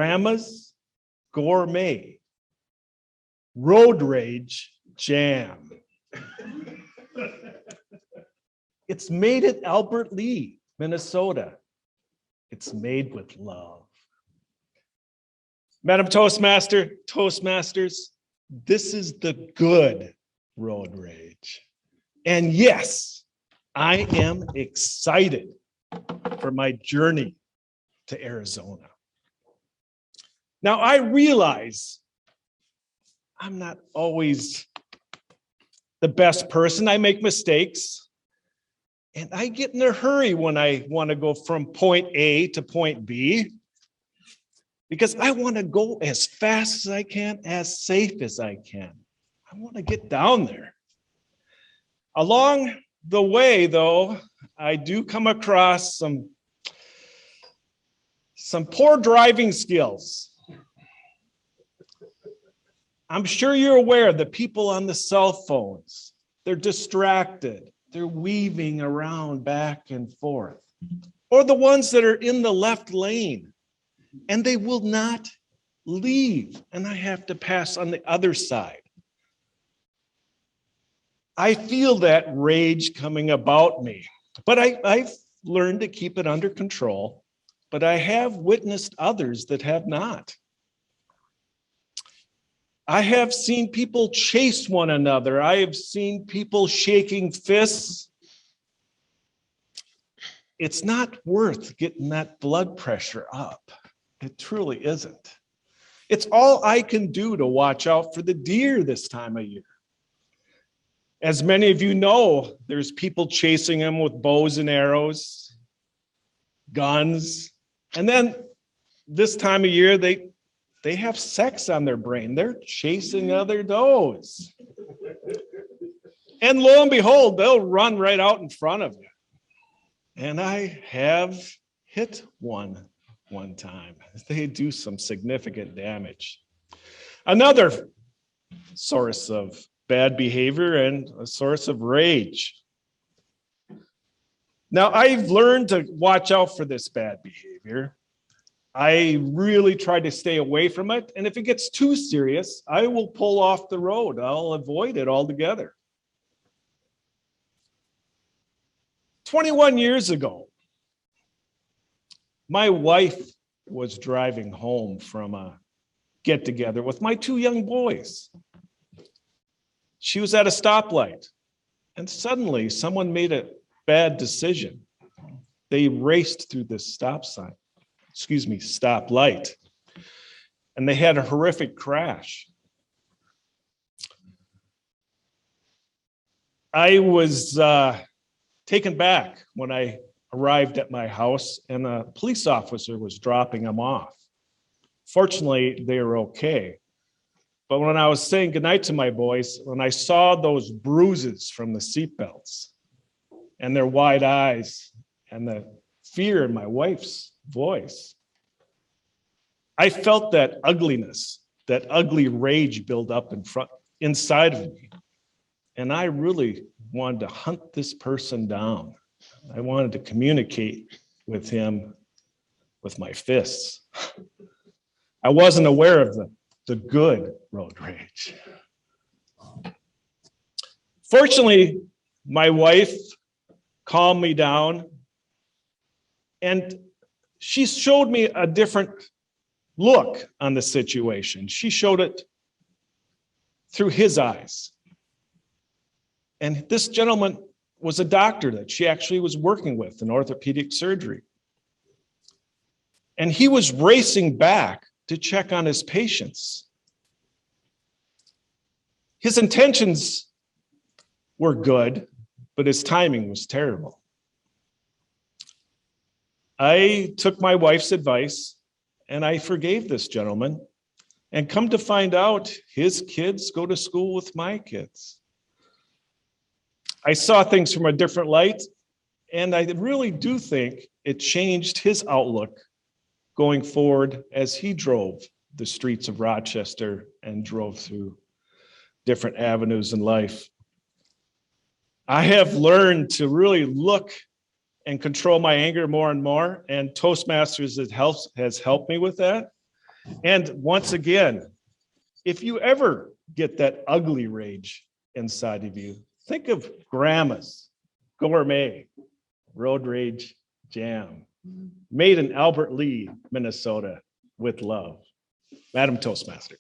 Grandma's Gourmet Road Rage Jam. It's made at Albert Lee, Minnesota. It's made with love. Madam Toastmasters, this is the good road rage. And yes, I am excited for my journey to Arizona. Now, I realize I'm not always the best person. I make mistakes. And I get in a hurry when I want to go from point A to point B, because I want to go as fast as I can, as safe as I can. I want to get down there. Along the way, though, I do come across some poor driving skills. I'm sure you're aware of the people on the cell phones. They're distracted. They're weaving around back and forth. Or the ones that are in the left lane, and they will not leave, and I have to pass on the other side. I feel that rage coming about me, but I've learned to keep it under control, but I have witnessed others that have not. I have seen people chase one another. I have seen people shaking fists. It's not worth getting that blood pressure up. It truly isn't. It's all I can do to watch out for the deer this time of year. As many of you know, there's people chasing them with bows and arrows, guns, and then this time of year, they have sex on their brain. They're chasing other does. And lo and behold, they'll run right out in front of you. And I have hit one time. They do some significant damage. Another source of bad behavior and a source of rage. Now, I've learned to watch out for this bad behavior. I really try to stay away from it. And if it gets too serious, I will pull off the road. I'll avoid it altogether. 21 years ago, my wife was driving home from a get-together with my two young boys. She was at a stoplight, and suddenly someone made a bad decision. They raced through this stoplight, and they had a horrific crash. I was taken back when I arrived at my house, and a police officer was dropping them off. Fortunately, they were okay. But when I was saying goodnight to my boys, when I saw those bruises from the seatbelts and their wide eyes and the fear in my wife's voice, I felt that ugliness, that ugly rage build up inside of me. And I really wanted to hunt this person down. I wanted to communicate with him with my fists. I wasn't aware of the good road rage. Fortunately, my wife calmed me down, and she showed me a different look on the situation. She showed it through his eyes. And this gentleman was a doctor that she actually was working with in orthopedic surgery. And he was racing back to check on his patients. His intentions were good, but his timing was terrible. I took my wife's advice and I forgave this gentleman, and come to find out, his kids go to school with my kids. I saw things from a different light, and I really do think it changed his outlook going forward as he drove the streets of Rochester and drove through different avenues in life. I have learned to really look and control my anger more and more, and Toastmasters has helped me with that. And once again, if you ever get that ugly rage inside of you, think of Grandma's Gourmet Road Rage Jam, made in Albert Lee, Minnesota, with love. Madam Toastmaster.